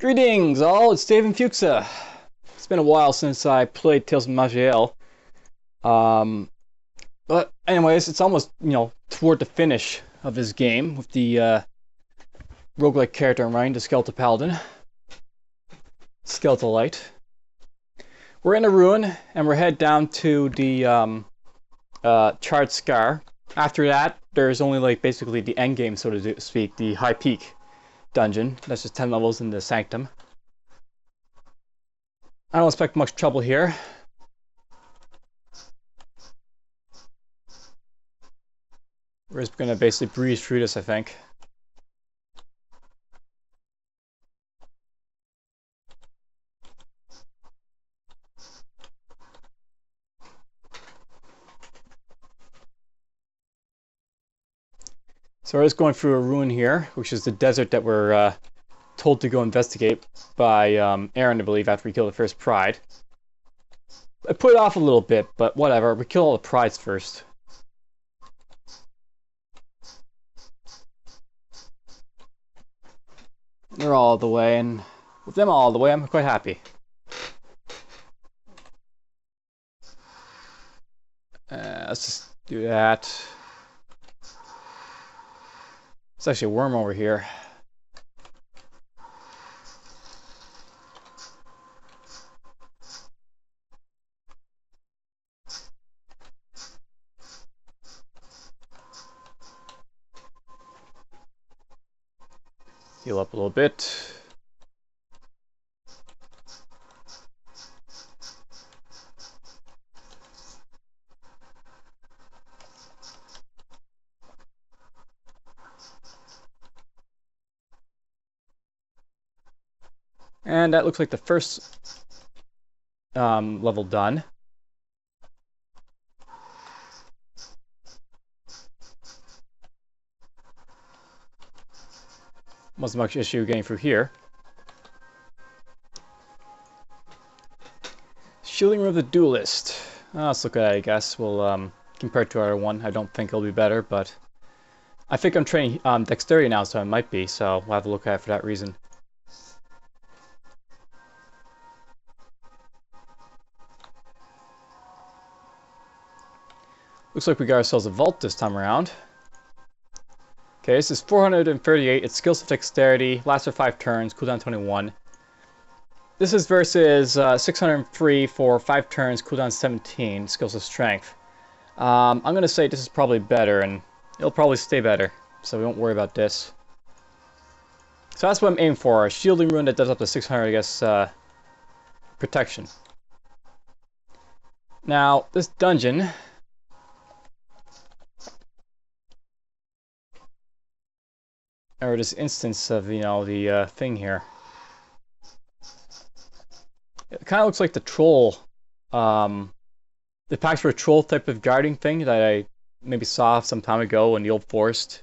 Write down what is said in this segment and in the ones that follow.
Greetings all, it's Dave and Fuchsia. It's been a while since I played Tales of Maj'Eyal. But anyways, it's almost, toward the finish of this game with the roguelike character I'm running, the Sher'Tul Paladin. Skeletalite. We're in a ruin, and we're headed down to the Charred Scar. After that, there's only basically the end game, so to speak, the high peak dungeon. That's just 10 levels in the Sanctum. I don't expect much trouble here. We're just gonna basically breeze through this, I think. So we're just going through a ruin here, which is the desert that we're told to go investigate by Aaron, I believe, after we kill the first pride. I put it off a little bit, but whatever. We kill all the prides first. They're all the way, and with them all the way, I'm quite happy. Let's just do that. There's actually a worm over here. Heal up a little bit. And that looks like the first level done. Wasn't much issue getting through here. Shielding Room of the Duelist. Let's look at it, I guess. We'll compare it to our one. I don't think it'll be better, but I think I'm training Dexterity now, so it might be, so we'll have to look at it for that reason. Looks like we got ourselves a vault this time around. Okay, this is 438. It's skills of dexterity, lasts for 5 turns, cooldown 21. This is versus 603 for 5 turns, cooldown 17, skills of strength. I'm going to say this is probably better, and it'll probably stay better, so we won't worry about this. So that's what I'm aiming for, a shielding rune that does up to 600, I guess, protection. Now, this dungeon... or this instance of, the thing here. It kind of looks like the troll, the packs for a troll type of guarding thing that I maybe saw some time ago in the old forest.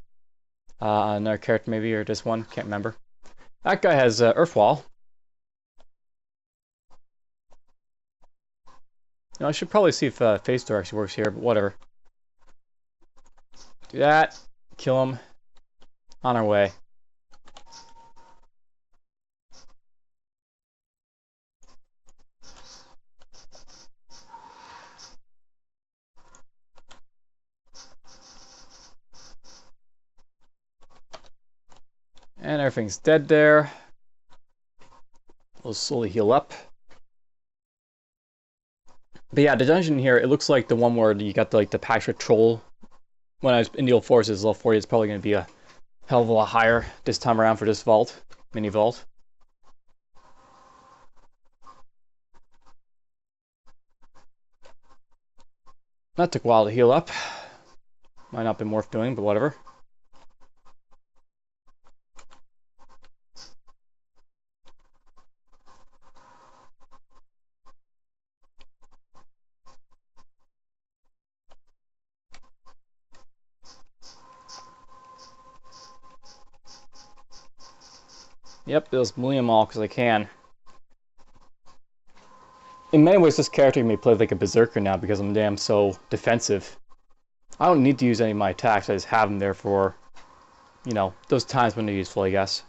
Another character maybe, or this one, can't remember. That guy has Earthwall. I should probably see if Phase Door actually works here, but whatever. Do that, kill him. On our way. And everything's dead there. We'll slowly heal up. But yeah, the dungeon here, it looks like the one where you got the Patrick Troll. When I was in the old forces, level 40 is probably going to be a hell of a lot higher this time around for this vault, mini vault. That took a while to heal up. Might not be worth doing, but whatever. Yep, they'll melee them all because I can. In many ways, this character may play like a berserker now because I'm damn so defensive. I don't need to use any of my attacks, I just have them there for, those times when they're useful, I guess.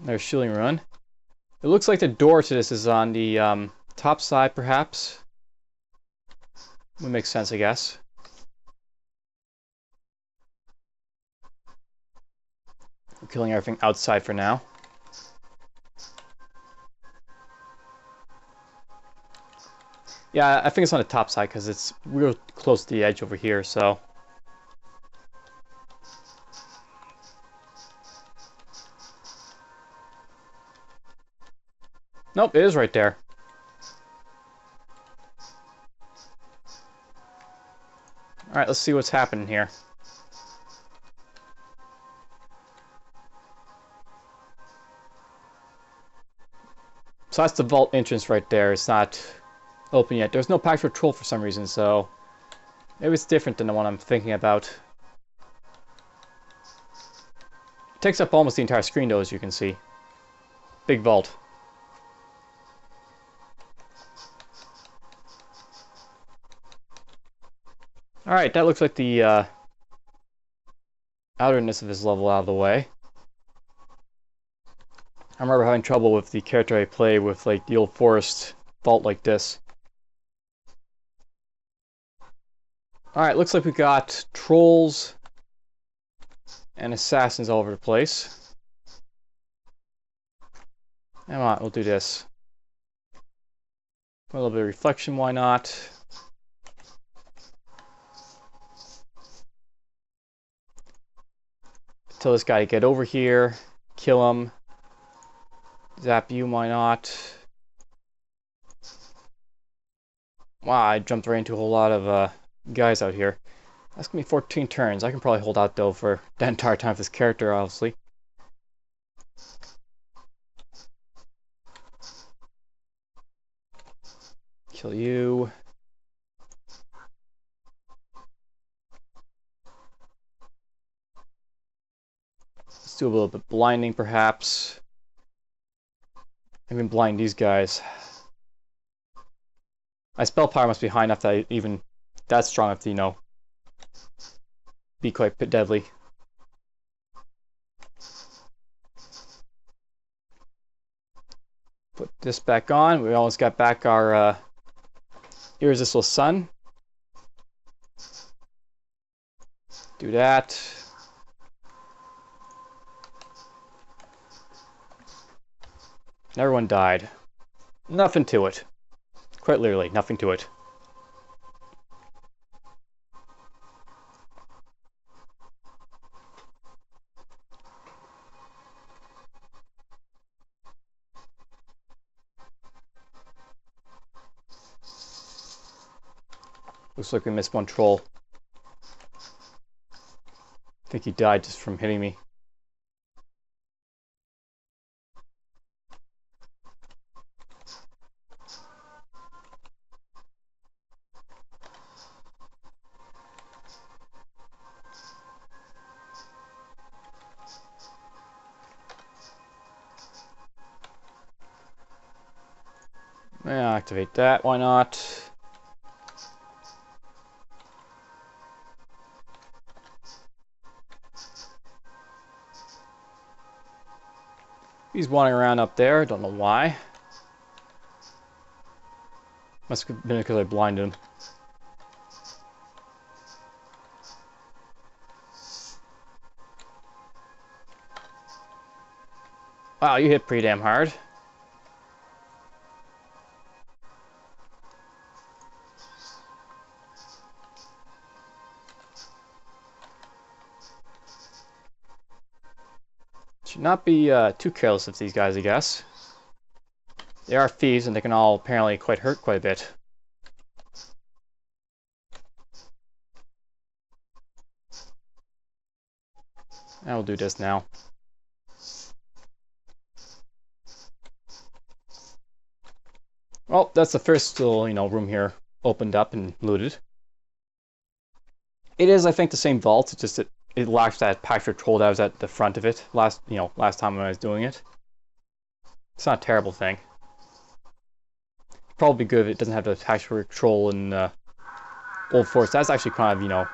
There's shielding run. It looks like the door to this is on the top side, perhaps. Would make sense, I guess. We're killing everything outside for now. Yeah, I think it's on the top side because it's real close to the edge over here, so. Nope, it is right there. Alright, let's see what's happening here. So that's the vault entrance right there. It's not open yet. There's no patrol for some reason, so maybe it's different than the one I'm thinking about. It takes up almost the entire screen though, as you can see. Big vault. Alright, that looks like the outerness of this level out of the way. I remember having trouble with the character I play with like the old forest vault like this. Alright, looks like we got trolls and assassins all over the place. Come on, we'll do this. A little bit of reflection, why not? Tell this guy to get over here, kill him. Zap you, why not? Wow, I jumped right into a whole lot of guys out here. That's gonna be 14 turns. I can probably hold out though for the entire time of this character, obviously. Kill you. Let's do a little bit blinding, perhaps. Even blind these guys. My spell power must be high enough that I even that's strong enough to, you know, be quite deadly. Put this back on. We almost got back our irresistible sun. Do that. Everyone died. Nothing to it. Quite literally, nothing to it. Looks like we missed one troll. I think he died just from hitting me. Yeah, activate that, why not? He's wandering around up there, don't know why. Must have been because I blinded him. Wow, you hit pretty damn hard. Should not be too careless of these guys, I guess. They are thieves, and they can all apparently hurt quite a bit. I will do this now. Well, that's the first little, you know, room here opened up and looted. It is, I think, the same vault. It's just that it lacks that pack troll that was at the front of it last time when I was doing it. It's not a terrible thing. Probably good if it doesn't have the pack troll in Old Forest. That's actually kind of, you know,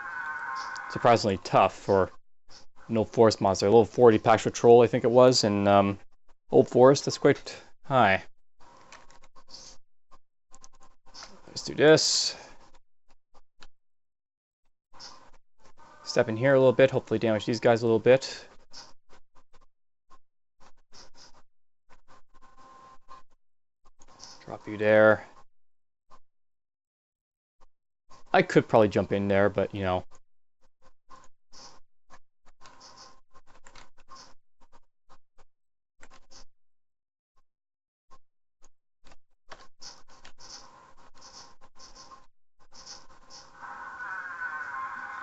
surprisingly tough for an Old Forest monster. A little 40 pack troll, I think it was, and Old forest, that's quite high. Let's do this. Step in here a little bit, hopefully damage these guys a little bit. Drop you there. I could probably jump in there, but you know.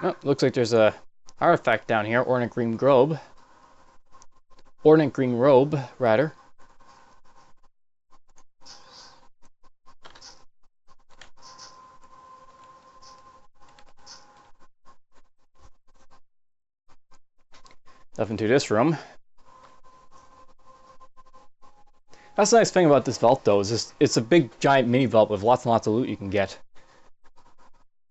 Oh, looks like there's a artifact down here, ornate green robe. Ornate green robe, rather. Up into this room. That's the nice thing about this vault, though, is it's a big, giant mini vault with lots and lots of loot you can get.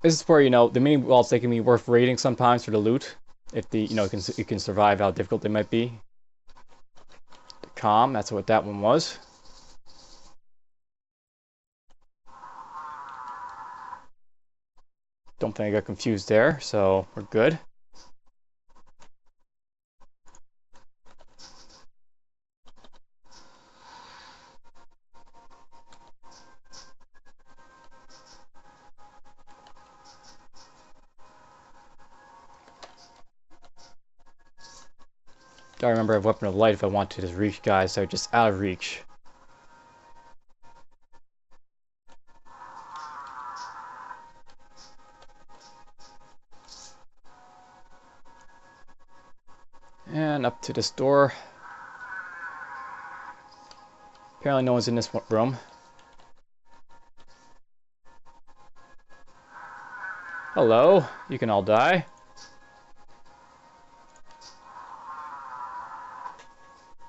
This is where, you know, the mini vaults, they can be worth raiding sometimes for the loot, if the, you know, you can survive how difficult they might be. The calm, that's what that one was. Don't think I got confused there, so we're good. Gotta remember I have Weapon of Light if I want to just reach guys, so just out of reach. And up to this door. Apparently no one's in this room. Hello, you can all die.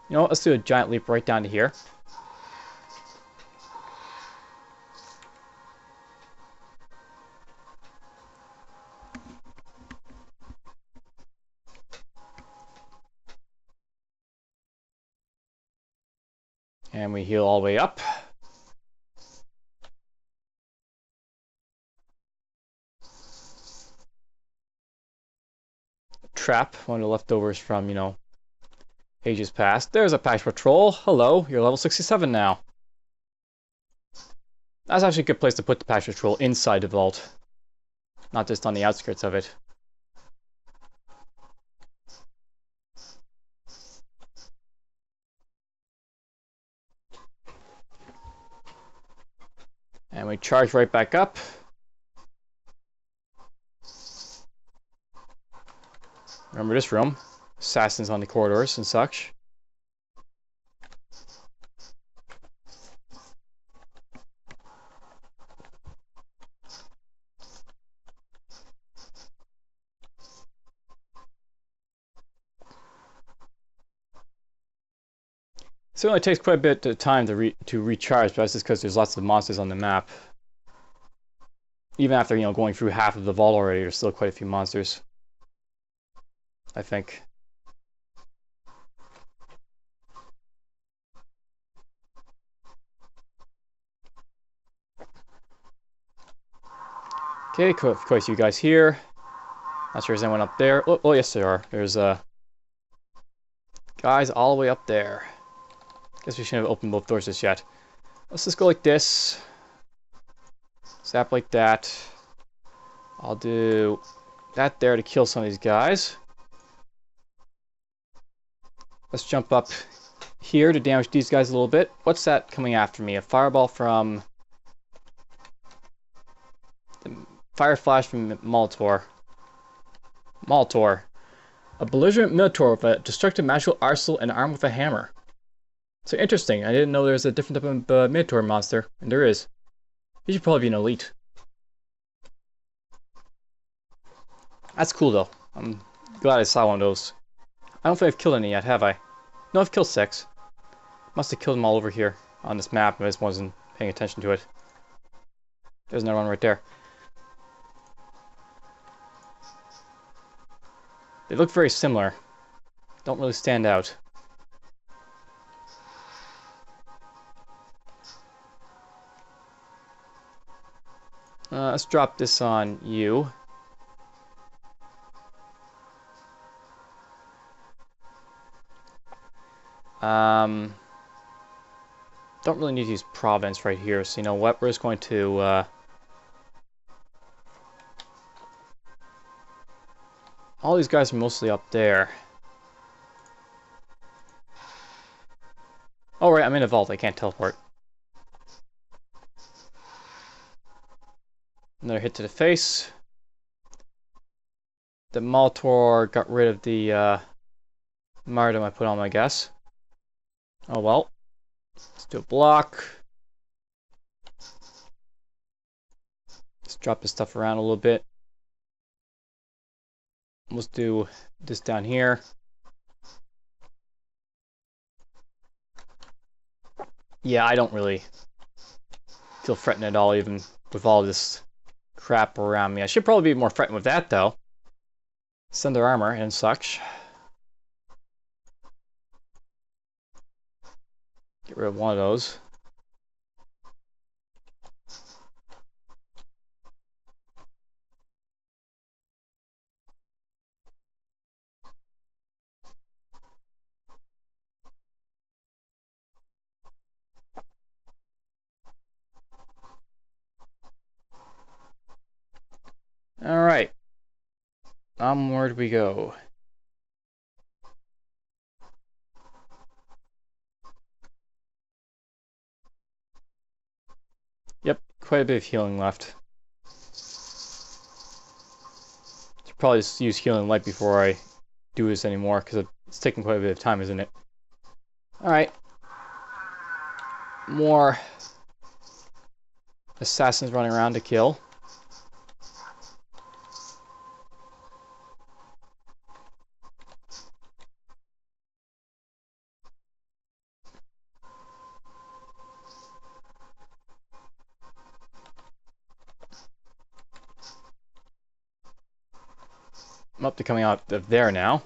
You know what, let's do a giant leap right down to here. And we heal all the way up. Trap, one of the leftovers from, you know, ages past. There's a patch patrol. Hello, you're level 67 now. That's actually a good place to put the patch patrol, inside the vault. Not just on the outskirts of it. And we charge right back up. Remember this room. Assassins on the corridors and such. So it only takes quite a bit of time to recharge, but that's just because there's lots of monsters on the map. Even after, you know, going through half of the vault already, there's still quite a few monsters, I think. Okay, of course you guys here. Not sure there's anyone up there. Oh yes there are. There's guys all the way up there. Guess we shouldn't have opened both doors just yet. Let's just go like this. Zap like that. I'll do that there to kill some of these guys. Let's jump up here to damage these guys a little bit. What's that coming after me? A fireball from... Fire flash from Molitor. A belligerent minotaur with a destructive magical arsenal and armed with a hammer. So interesting. I didn't know there was a different type of minotaur monster, and there is. He should probably be an elite. That's cool though. I'm glad I saw one of those. I don't think I've killed any yet, have I? No, I've killed 6. Must have killed them all over here on this map. I just wasn't paying attention to it. There's another one right there. They look very similar. Don't really stand out. Let's drop this on you. Don't really need to use province right here, so you know what? We're just going to all these guys are mostly up there. Oh right, I'm in a vault. I can't teleport. Another hit to the face. The Molitor got rid of the martyrdom I put on, I guess. Oh well. Let's do a block. Let's drop this stuff around a little bit. Let's do this down here. Yeah, I don't really feel threatened at all, even with all this crap around me. I should probably be more threatened with that, though. Send their armor and such. Get rid of one of those. Alright. Onward we go. Yep, quite a bit of healing left. Should probably just use healing light before I do this anymore, because it's taking quite a bit of time, isn't it? Alright. More assassins running around to kill. I'm up to coming out of there now.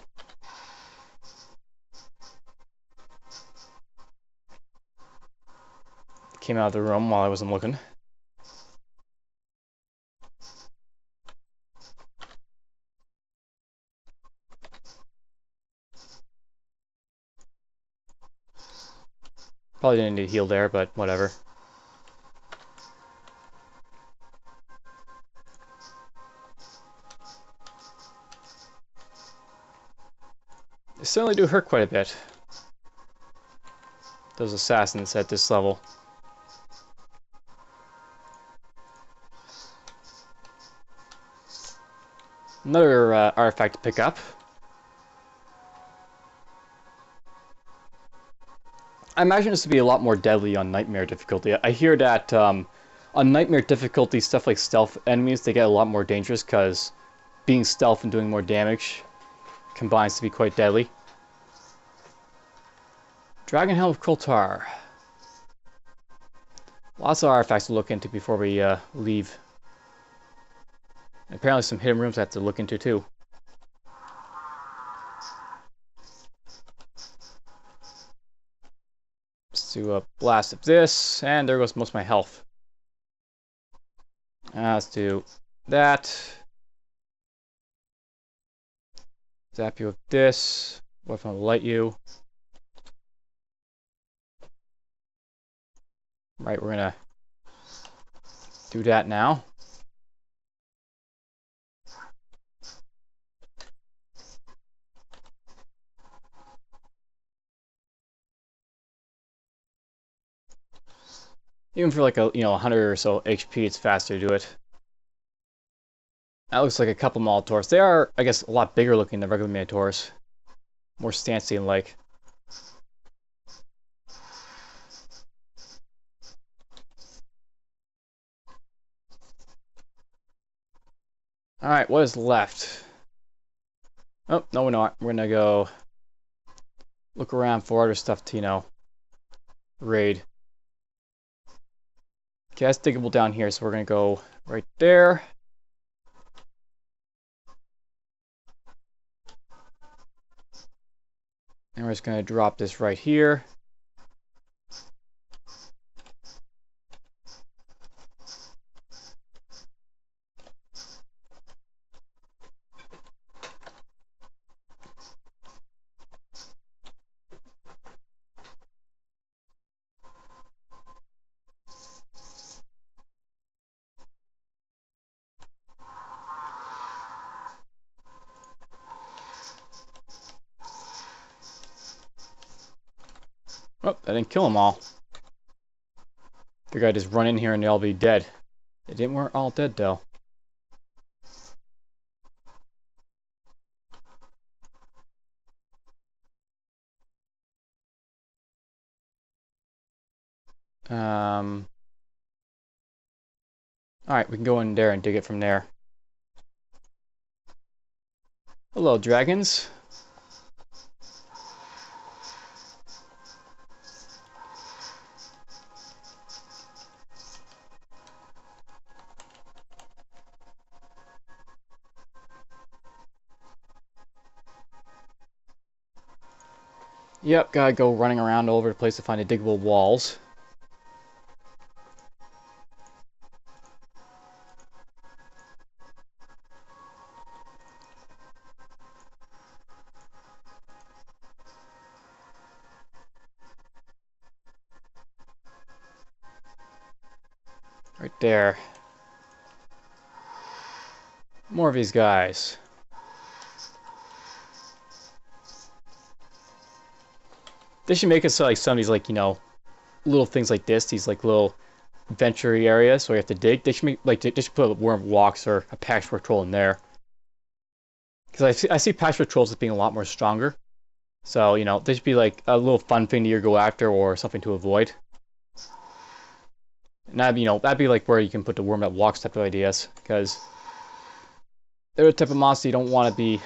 Came out of the room while I wasn't looking. Probably didn't need to heal there, but whatever. They certainly do hurt quite a bit. Those assassins at this level. Another artifact to pick up. I imagine this to be a lot more deadly on Nightmare difficulty. I hear that on Nightmare difficulty, stuff like stealth enemies, they get a lot more dangerous because being stealth and doing more damage combines to be quite deadly. Dragon Helm of Kultar. Lots of artifacts to look into before we leave. And apparently some hidden rooms I have to look into too. Let's do a blast of this, and there goes most of my health. Let's do that. Zap you with this. What if I light you? Right, we're gonna do that now. Even for like a 100 or so HP, it's faster to do it. That looks like a couple Molotors. They are, I guess, a lot bigger looking than regular Minotaurs. More Stancy like. Alright, what is left? Oh, no we're not. We're gonna go look around for other stuff to, raid. Okay, that's diggable down here, so we're gonna go right there. And we're just gonna drop this right here. Oh, I didn't kill them all. Figured I'd just run in here and they'll all be dead. They weren't all dead though. Alright, we can go in there and dig it from there. Hello, dragons. Yep, gotta go running around all over the place to find the diggable walls. Right there. More of these guys. They should make it so like some of these like, you know, little things like this, these like little venture areas where you have to dig. They should make like they should put a worm walks or a patchwork troll in there. Because I see patchwork trolls as being a lot more stronger. So, you know, they should be like a little fun thing to either go after or something to avoid. And that'd, you know, that'd be like where you can put the worm that walks type of ideas, because they're the type of monster you don't want to be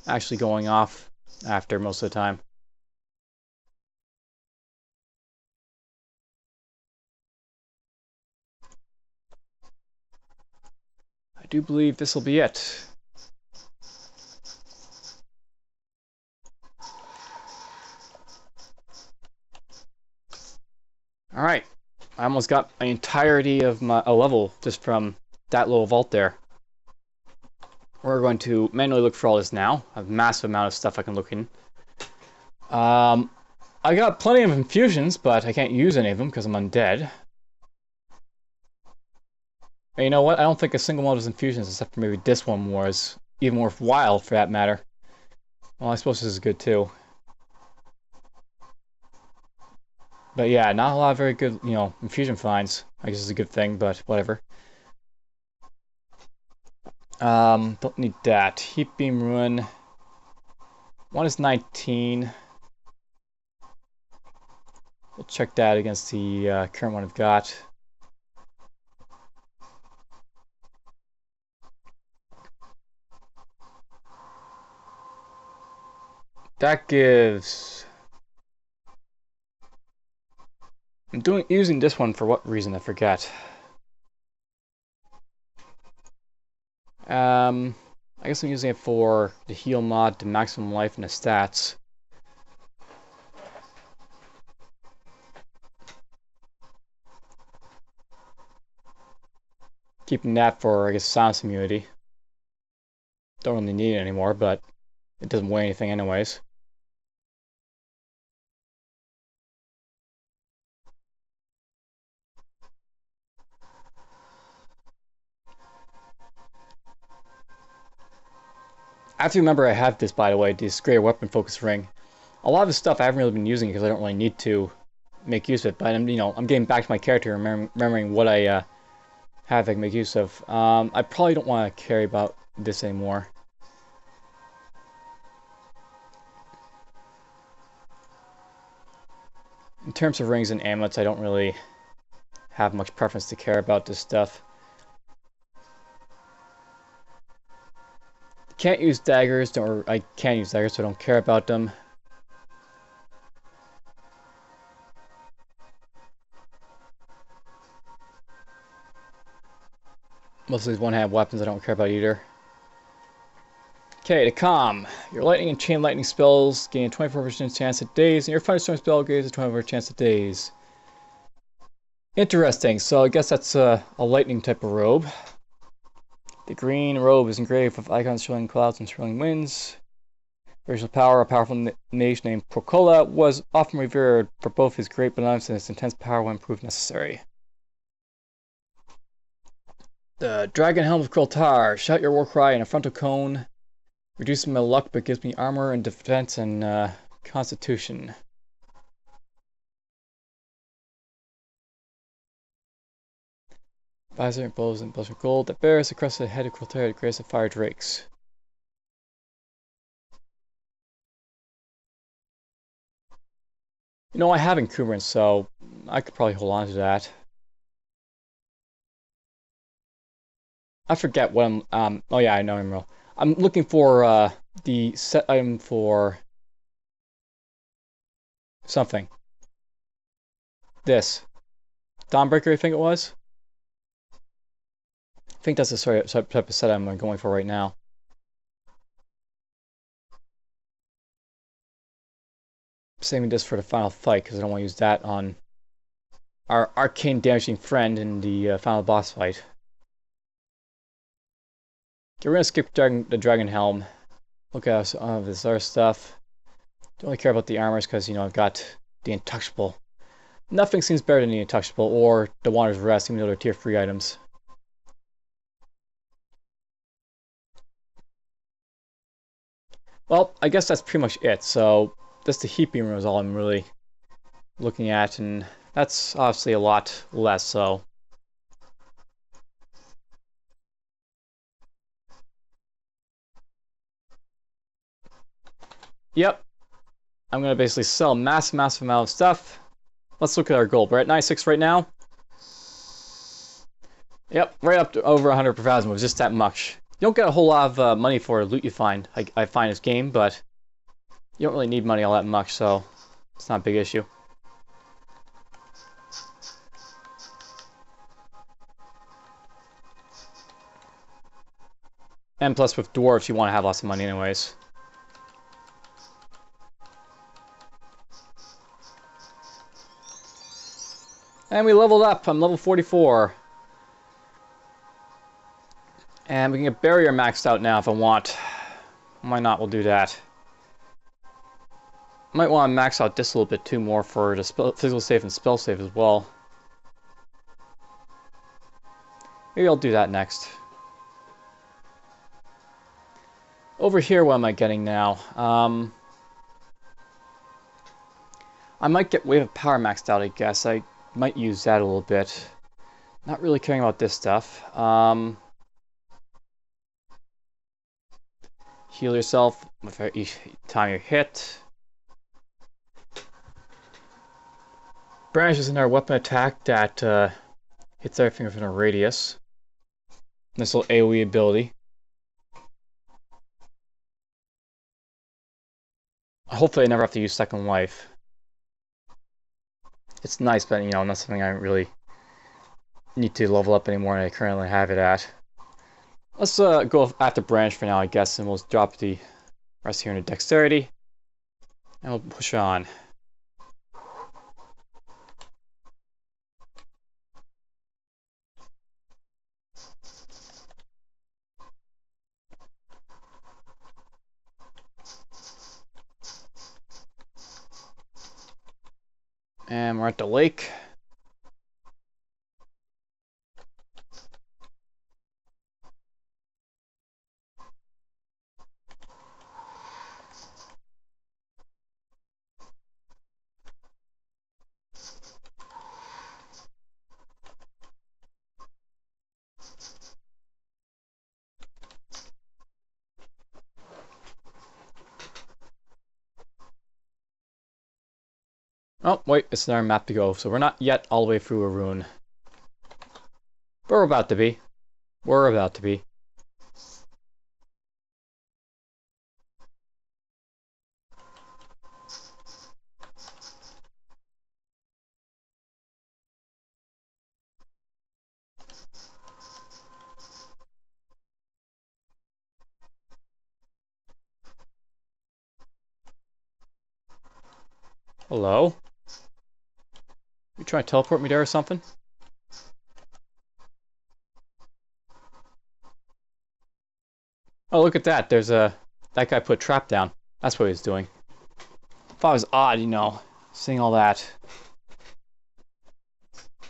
actually going off after most of the time. I do believe this will be it. Alright, I almost got an entirety of a level just from that little vault there. We're going to manually look for all this now. I have a massive amount of stuff I can look in. I got plenty of infusions, but I can't use any of them because I'm undead. And you know what? I don't think a single one of those infusions, except for maybe this one, was even worthwhile for that matter. Well, I suppose this is good too. But yeah, not a lot of very good, you know, infusion finds. I guess it's a good thing, but whatever. Don't need that. Heat Beam Ruin. One is 19. We'll check that against the current one I've got. That gives... I'm using this one for what reason? I forget. I guess I'm using it for the heal mod, the maximum life, and the stats. Keeping that for, I guess, silence immunity. Don't really need it anymore, but it doesn't weigh anything anyways. I have to remember I have this, by the way, this greater weapon focus ring. A lot of this stuff I haven't really been using because I don't really need to make use of it, but I'm, you know, I'm getting back to my character and remembering what I have I can make use of. I probably don't want to carry about this anymore. In terms of rings and amulets, I don't really have much preference to care about this stuff. Can't use daggers, or I can use daggers, so I don't care about them. Most of these one-hand weapons I don't care about either. Okay, to calm. Your lightning and chain lightning spells gain a 24% chance at daze, and your thunderstorm spell gains a 24% chance at daze. Interesting, so I guess that's a lightning type of robe. The green robe is engraved with icons showing clouds and swirling winds. Racial power, a powerful mage named Procola was often revered for both his great benevolence and his intense power when proved necessary. The Dragon Helm of Kroltar. Shout your war cry in a frontal cone. Reduces my luck but gives me armor and defense and constitution. Visor and bows and bows of gold that bears the crested head of Clotaire to grace the fire drakes. You know, I have encumbrance, so I could probably hold on to that. I forget what I'm, oh yeah, I know Emerald. I'm looking for, the set item for something. This. Dawnbreaker, I think it was? I think that's the sort of type of set I'm going for right now. Saving this for the final fight, because I don't want to use that on our arcane damaging friend in the final boss fight. Okay, we're gonna skip the Dragon Helm. Look at some of this other stuff. Don't really care about the armors because, you know, I've got the Untouchable. Nothing seems better than the Untouchable or the Wanderer's Rest, even though they're tier 3 items. Well, I guess that's pretty much it. So, just the heat beamer is all I'm really looking at, and that's obviously a lot less, so. Yep. I'm going to basically sell a massive amount of stuff. Let's look at our gold. We're at 96 right now. Yep, right up to over 100 per thousand moves, just that much. You don't get a whole lot of money for loot you find, I find this game, but you don't really need money all that much, so it's not a big issue. And plus with dwarves, you want to have lots of money anyways. And we leveled up. I'm level 44. And we can get barrier maxed out now if I want. Why not? We'll do that. Might want to max out this a little bit too more for the physical save and spell save as well. Maybe I'll do that next. Over here, what am I getting now? I might get Wave of Power maxed out, I guess. I might use that a little bit. Not really caring about this stuff. Heal yourself each time you're hit. Branch is another weapon attack that hits everything within a radius. This little AoE ability. Hopefully I never have to use Second Life. It's nice, but you know, not something I really need to level up anymore than I currently have it at. Let's go after Branch for now, I guess, and we'll drop the rest here into Dexterity. And we'll push on. And we're at the lake. Oh, wait, it's another map to go, so we're not yet all the way through a rune. But we're about to be. We're about to be. Hello? You trying to teleport me there or something? Oh, look at that. There's a... That guy put a trap down. That's what he was doing. Thought it was odd, you know, seeing all that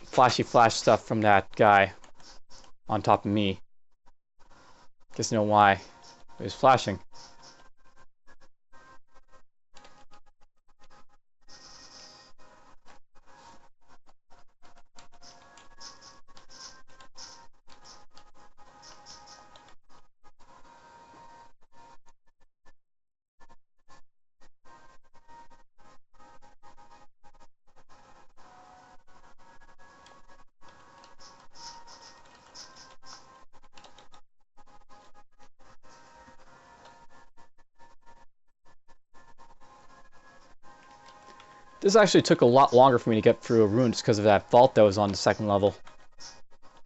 flashy flash stuff from that guy on top of me. Guess you know why. It was flashing. This actually took a lot longer for me to get through a rune just because of that vault that was on the second level.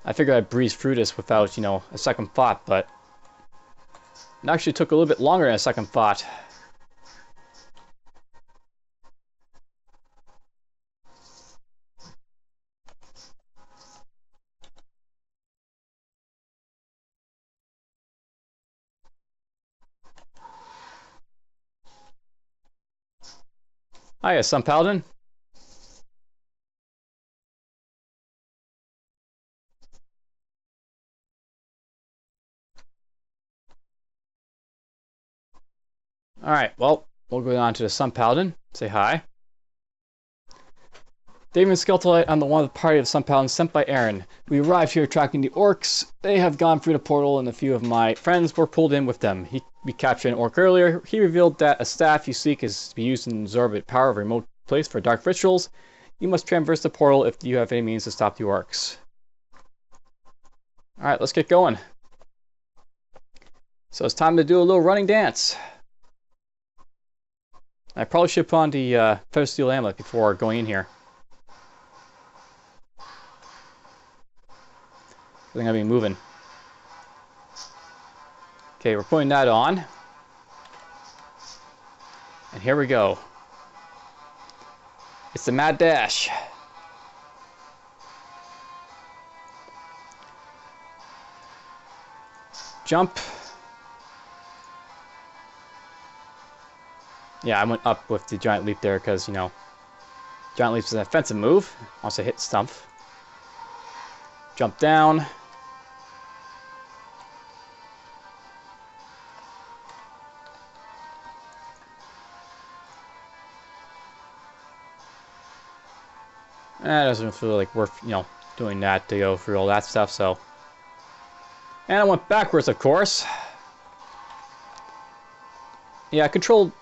I figured I'd breeze through this without, you know, a second thought, but it actually took a little bit longer than a second thought. Hiya, Sun Paladin. Alright, well, we'll go on to the Sun Paladin. Say hi. David and Skeltolite, I'm the one of the party of Sun Paladin sent by Aaron. We arrived here tracking the orcs. They have gone through the portal and a few of my friends were pulled in with them. We captured an orc earlier. He revealed that a staff you seek is to be used in absorb power of a remote place for dark rituals. You must traverse the portal if you have any means to stop the orcs. Alright, let's get going. So it's time to do a little running dance. I probably should put on the Feather Steel Amulet before going in here. I think I'll be moving. Okay, we're putting that on. And here we go. It's the Mad Dash. Jump. Yeah, I went up with the giant leap there because, you know, giant leap is an offensive move. Also hit stump. Jump down. It doesn't feel like worth, you know, doing that to go through all that stuff, so. And I went backwards, of course. Yeah, controlled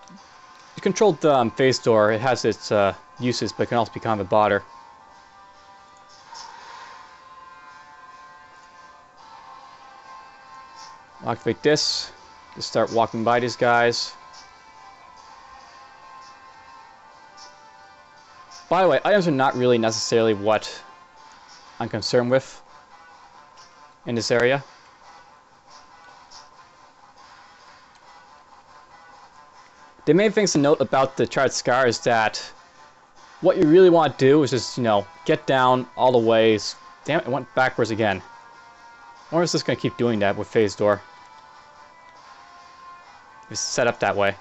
phase door. It has its uses, but it can also be kind of a bother. Activate this. Just start walking by these guys. By the way, items are not really necessarily what I'm concerned with in this area. The main things to note about the Charred Scar is that what you really want to do is just, you know, get down all the ways. Damn it, it went backwards again. Or is this going to keep doing that with phase door? It's set up that way.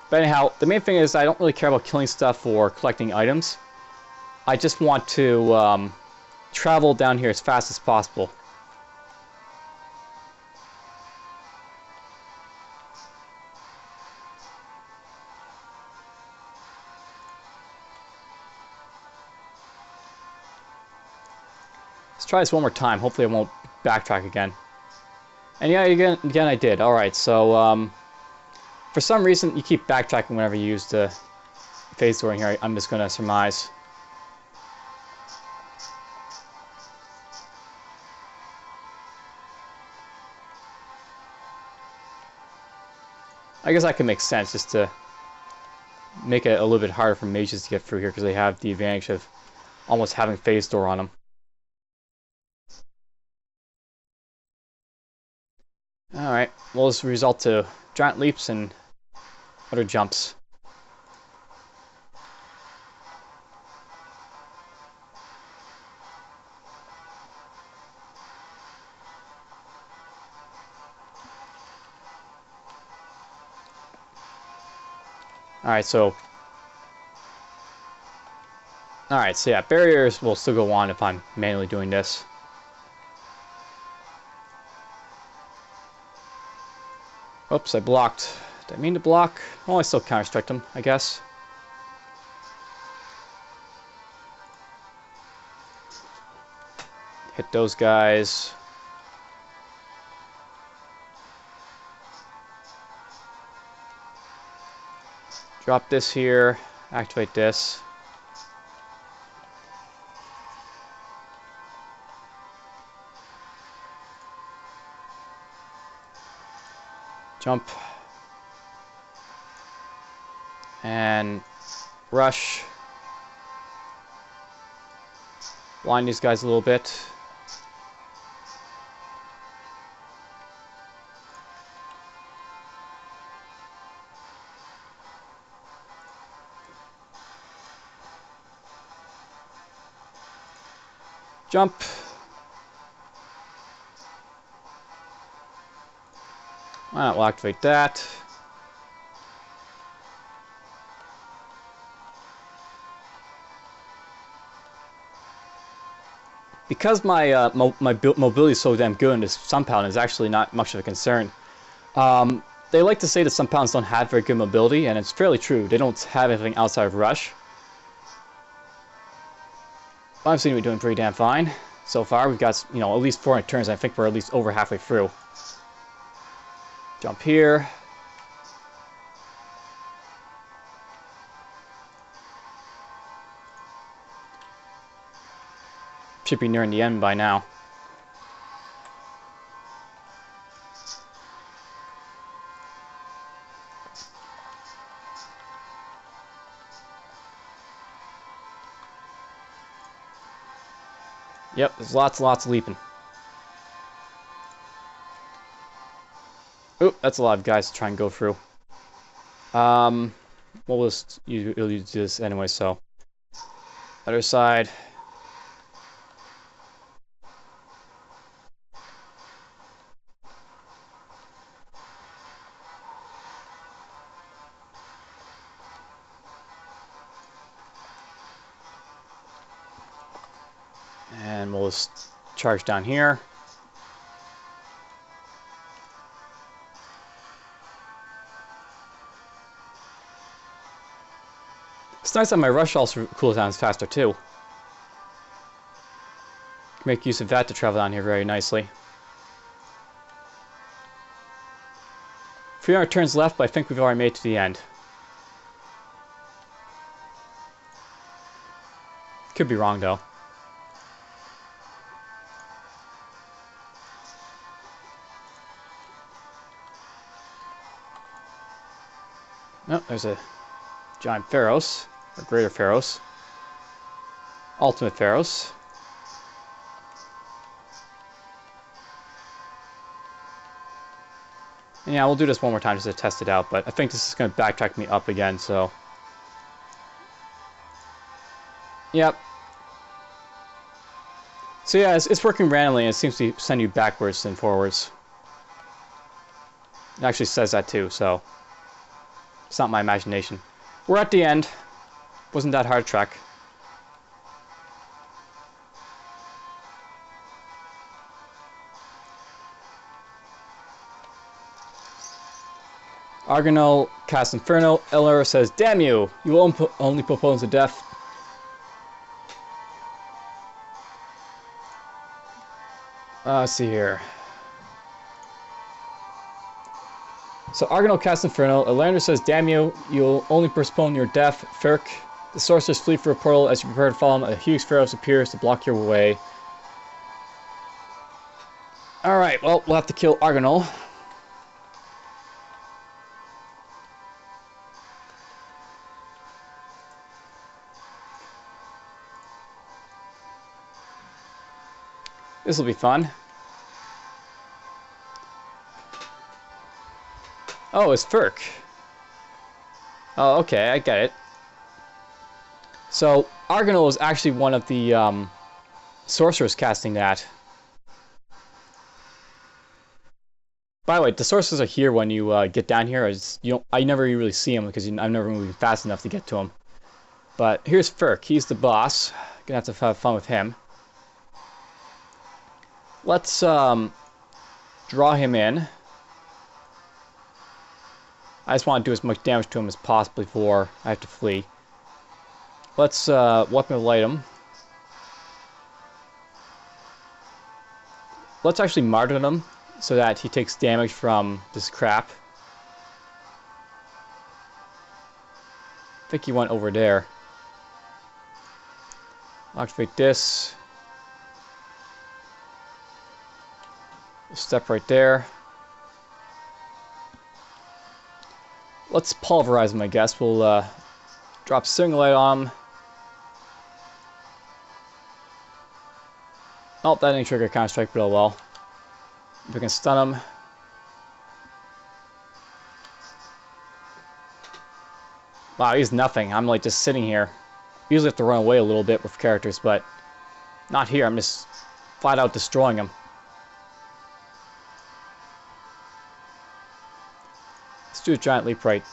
But anyhow, the main thing is I don't really care about killing stuff or collecting items. I just want to travel down here as fast as possible. Let's try this one more time. Hopefully I won't backtrack again. And yeah, again I did. Alright, so for some reason you keep backtracking whenever you use the phase door in here. I'm just going to surmise. I guess that could make sense just to make it a little bit harder for mages to get through here because they have the advantage of almost having phase door on them. Alright, well this will result to giant leaps and other jumps. Alright, so yeah, barriers will still go on if I'm manually doing this. Oops, I blocked. Did I mean to block? Well, I still counter-struck them, I guess. Hit those guys. Drop this here. Activate this. Jump. And rush. Blind these guys a little bit. Jump. Alright, we'll activate that. Because my mobility is so damn good in this Sun Paladin, is actually not much of a concern. They like to say that Sun Paladins don't have very good mobility, and it's fairly true. They don't have anything outside of rush. But I'm seeing we're doing pretty damn fine so far. We've got, you know, at least 400 turns. I think we're at least over halfway through. Jump here. Should be nearing the end by now. Yep, there's lots and lots of leaping. Oop, that's a lot of guys to try and go through. Well, we'll use this anyway, so. Other side. And we'll just charge down here. It's nice that my rush also cools down faster too. Make use of that to travel down here very nicely. 300 turns left, but I think we've already made it to the end. Could be wrong though. Oh, there's a giant Pharaohs, or greater Pharaohs. Ultimate Pharaohs. And yeah, we'll do this one more time just to test it out, but I think this is going to backtrack me up again, so. Yep. So yeah, it's working randomly, and it seems to send you backwards and forwards. It actually says that too, so. It's not my imagination. We're at the end. Wasn't that hard to track. Argonel casts Inferno. Elor says, "Damn you! You will only propose a death." Let's see here. So Argonel casts Inferno. Elander says, "Damn you! You'll only postpone your death." Ferk. The sorcerers flee for a portal. As you prepare to follow him, a huge Pharaoh appears to block your way. Alright, well, we'll have to kill Argonel. This will be fun. Oh, it's Ferk. Oh, okay, I get it. So, Argonel is actually one of the sorcerers casting that. By the way, the sorcerers are here when you get down here. I never really see them because I'm never moving fast enough to get to them. But here's Ferk. He's the boss. Gonna have to have fun with him. Let's draw him in. I just want to do as much damage to him as possible before I have to flee. Let's weapon light him. Let's actually martyr him so that he takes damage from this crap. I think he went over there. Activate this. Step right there. let's pulverize him, I guess. We'll drop Single Light on him. Oh, that didn't trigger Counter-Strike real well. If we can stun him. Wow, he's nothing. I'm like just sitting here. Usually have to run away a little bit with characters, but not here. I'm just flat out destroying him. Let's do a giant leap right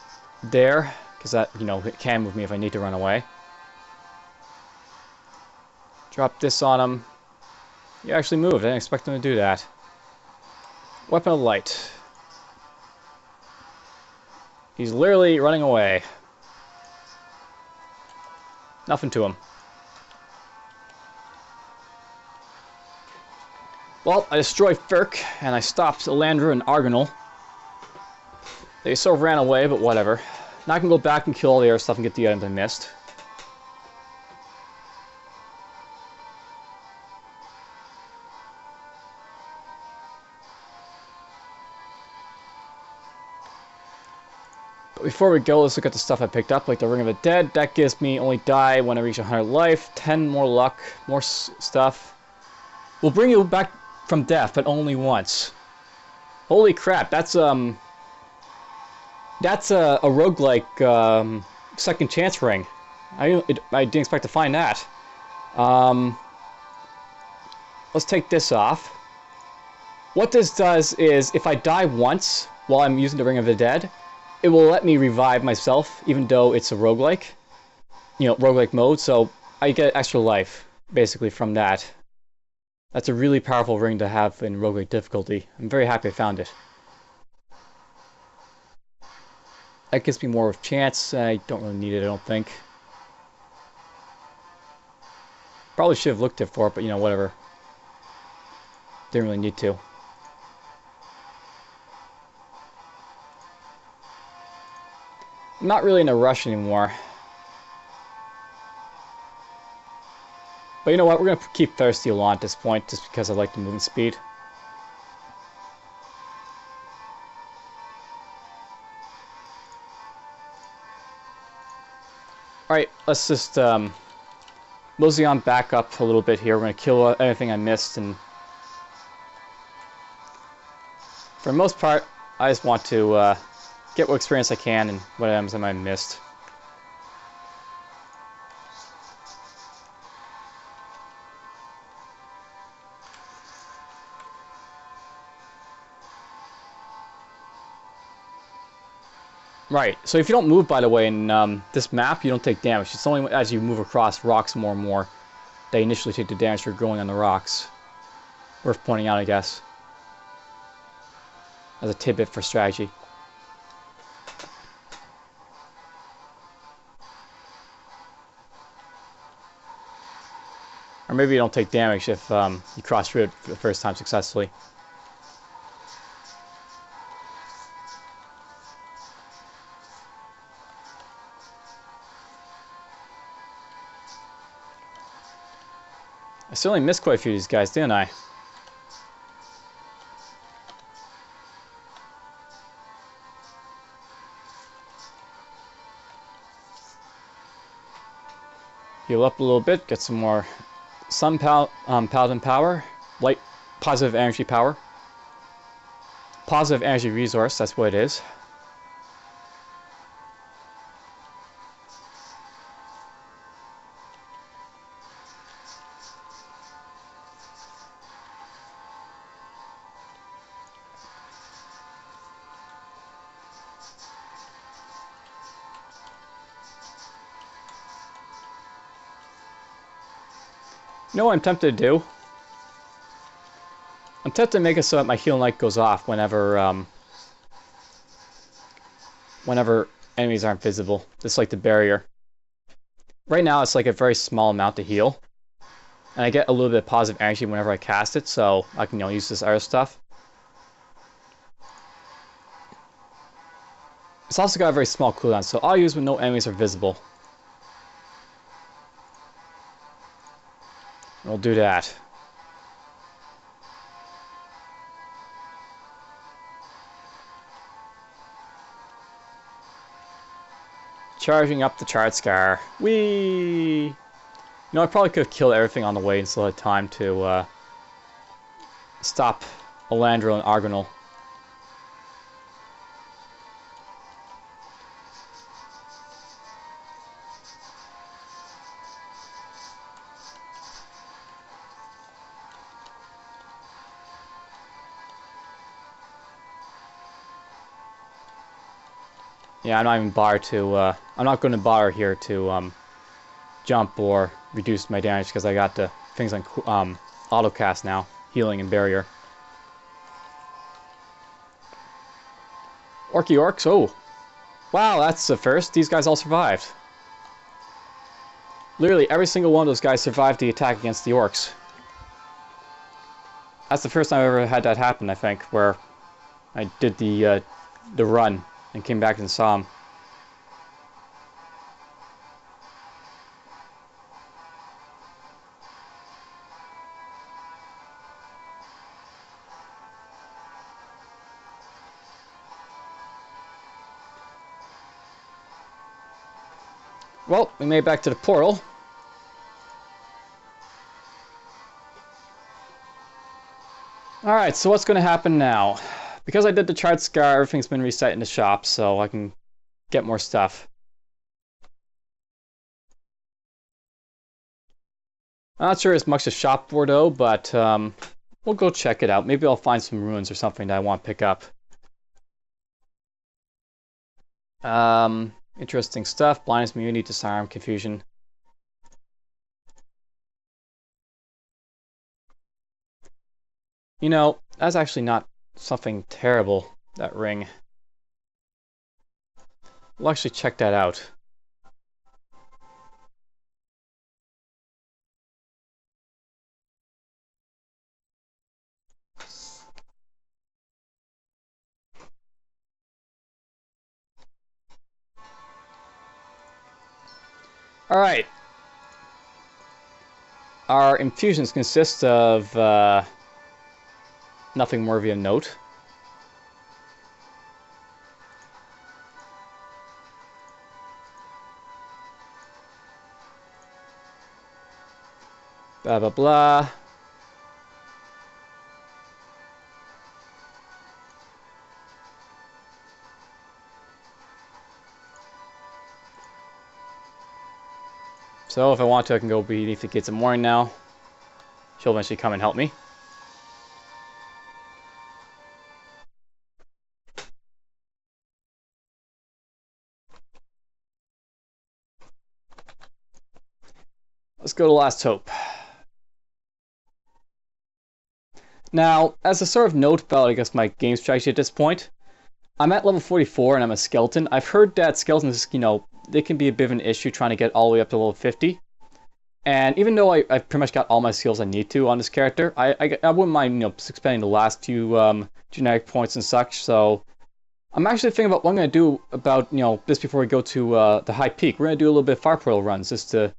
there, because that, you know, it can move me if I need to run away. Drop this on him. He actually moved. I didn't expect him to do that. Weapon of Light. He's literally running away. Nothing to him. Well, I destroyed Firk, and I stopped Elandra and Argonal. They sort of ran away, but whatever. Now I can go back and kill all the other stuff and get the items I missed. But before we go, let's look at the stuff I picked up, like the Ring of the Dead. That gives me only die when I reach 100 life, 10 more luck, more stuff. Will bring you back from death, but only once. Holy crap, that's a roguelike second chance ring. I didn't expect to find that. Let's take this off. What this does is, if I die once while I'm using the Ring of the Dead, it will let me revive myself, even though it's a roguelike. You know, roguelike mode, so I get extra life, basically, from that. That's a really powerful ring to have in roguelike difficulty. I'm very happy I found it. That gives me more of a chance. I don't really need it, I don't think. Probably should have looked it for it, but you know, whatever. Didn't really need to. I'm not really in a rush anymore. But you know what, we're going to keep Thirsty on at this point, just because I like the movement speed. Alright, let's just mosey on back up a little bit here. We're going to kill anything I missed, and for the most part, I just want to get what experience I can and what items I might have missed. Right, so if you don't move, by the way, in this map, you don't take damage. It's only as you move across rocks more and more that you initially take the damage for growing on the rocks. Worth pointing out, I guess. As a tidbit for strategy. Or maybe you don't take damage if you cross through it for the first time successfully. I certainly missed quite a few of these guys, didn't I? Heal up a little bit, get some more Paladin power, light positive energy power. Positive energy resource, that's what it is. You know what I'm tempted to do? I'm tempted to make it so that my healing light goes off whenever whenever enemies aren't visible. Just like the barrier. Right now it's like a very small amount to heal. And I get a little bit of positive energy whenever I cast it, so I can, you know, use this other stuff. It's also got a very small cooldown, so I'll use when no enemies are visible. We'll do that. Charging up the Chart Scar. Whee! You know, I probably could have killed everything on the way and still had time to stop Elandril and Argonal. Yeah, I'm not even bother to. I'm not going to bother here to jump or reduce my damage because I got the things on autocast now, healing and barrier. Orcs, oh, wow, that's the first. These guys all survived. Literally every single one of those guys survived the attack against the orcs. That's the first time I've ever had that happen, I think, where I did the run and came back and saw him. Well, we made it back to the portal. Alright, so what's going to happen now? Because I did the Chart Scar, everything's been reset in the shop, so I can get more stuff. I'm not sure as much as shop for though, but we'll go check it out. Maybe I'll find some ruins or something that I want to pick up. Interesting stuff. Blindness, immunity, disarm, confusion. You know, that's actually not something terrible, that ring. We'll actually check that out. Alright. Our infusions consist of nothing worthy of note. Blah blah blah. So if I want to, I can go beneath the gates of morning now. She'll eventually come and help me. Let's go to Last Hope. Now, as a sort of note about, I guess, my game strategy at this point, I'm at level 44 and I'm a skeleton. I've heard that skeletons, you know, they can be a bit of an issue trying to get all the way up to level 50. And even though I've pretty much got all my skills I need to on this character, I wouldn't mind, you know, spending the last few genetic points and such. So I'm actually thinking about what I'm going to do about, you know, this before we go to the high peak. We're going to do a little bit of Farportal runs just to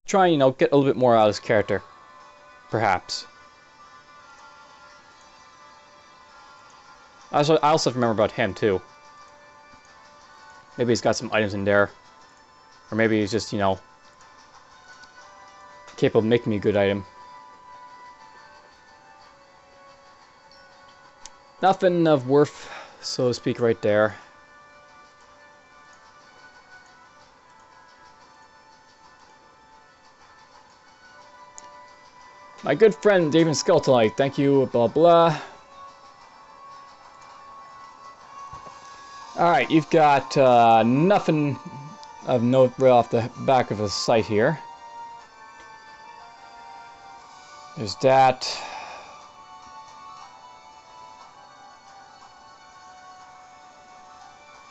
try and, you know, get a little bit more out of this character, perhaps. I also have to remember about him, too. Maybe he's got some items in there. Or maybe he's just, you know, capable of making me a good item. Nothing of worth, so to speak, right there. My good friend, David Skeletonite, thank you, blah blah. Alright, you've got nothing of note right off the back of the site here. There's that.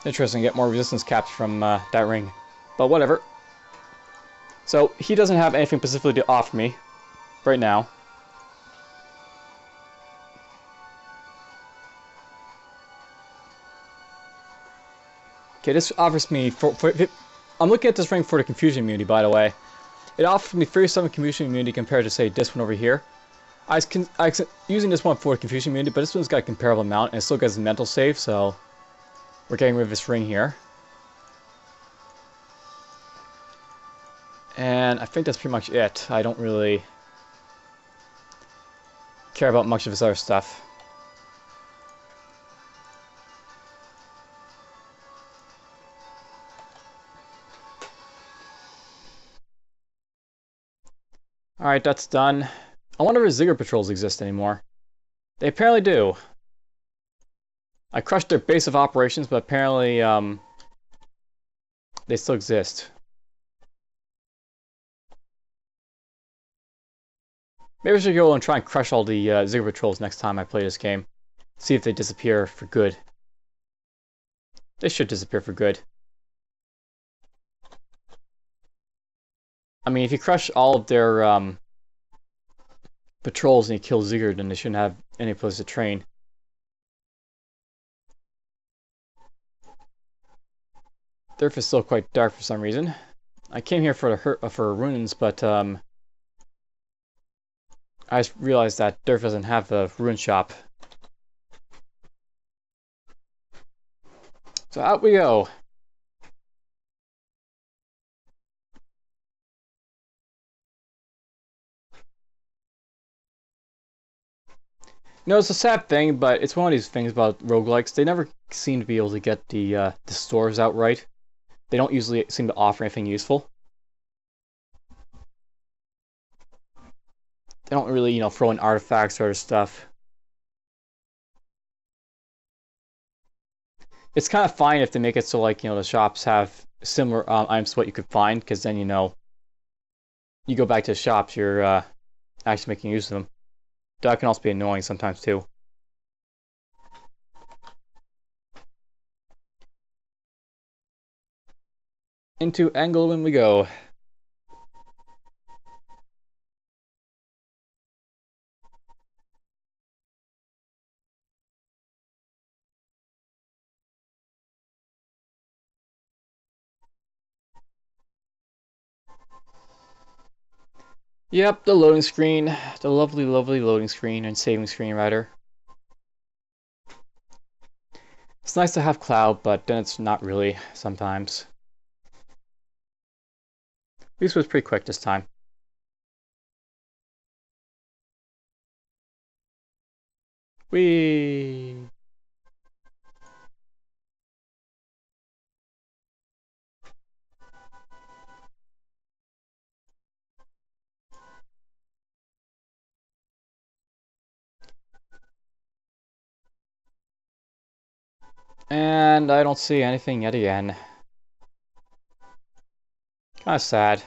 Interesting, get more resistance caps from that ring. But whatever. So, he doesn't have anything specifically to offer me right now. Okay, this offers me... I'm looking at this ring for the confusion immunity, by the way. It offers me 37 confusion immunity compared to, say, this one over here. I was using this one for confusion immunity, but this one's got a comparable amount, and it still gets a mental save, so we're getting rid of this ring here. And I think that's pretty much it. I don't really care about much of his other stuff. Alright, that's done. I wonder if Ziggurat patrols exist anymore. They apparently do. I crushed their base of operations, but apparently they still exist. Maybe I should go and try and crush all the Ziggurat patrols next time I play this game. See if they disappear for good. They should disappear for good. I mean, if you crush all of their patrols and you kill Ziggurat, then they shouldn't have any place to train. The earth is still quite dark for some reason. I came here for ruins, but I just realized that Durf doesn't have the ruin shop. So out we go. You know, it's a sad thing, but it's one of these things about roguelikes. They never seem to be able to get the stores out right. They don't usually seem to offer anything useful. They don't really, you know, throw in artifacts or stuff. It's kind of fine if they make it so, like, you know, the shops have similar items to what you could find, because then, you know, you go back to the shops, you're actually making use of them. That can also be annoying sometimes, too. Into Angolan we go. Yep, the loading screen. The lovely, lovely loading screen and saving screen, rather. It's nice to have cloud, but then it's not really sometimes. This was pretty quick this time. Whee! And I don't see anything yet again. Kinda sad.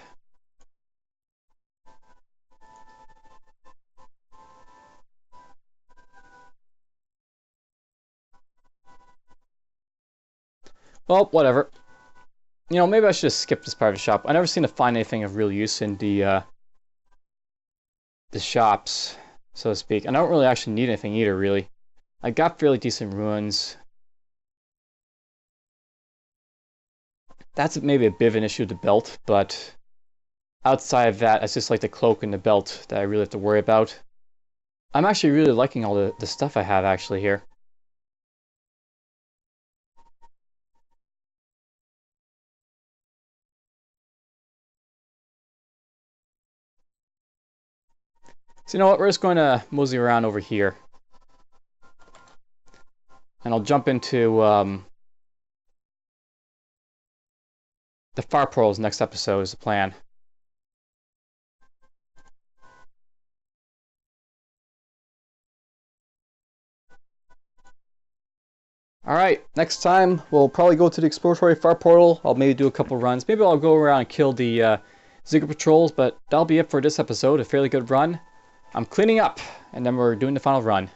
Well, whatever. You know, maybe I should just skip this part of the shop. I never seem to find anything of real use in the shops, so to speak. And I don't really actually need anything either, really. I got fairly decent ruins. That's maybe a bit of an issue with the belt, but outside of that, it's just like the cloak and the belt that I really have to worry about. I'm actually really liking all the stuff I have actually here. So you know what, we're just going to mosey around over here. And I'll jump into the Farportals next episode is the plan. Alright, next time we'll probably go to the Exploratory Farportal. I'll maybe do a couple runs. Maybe I'll go around and kill the Ziggurat patrols, but that'll be it for this episode. A fairly good run. I'm cleaning up, and then we're doing the final run.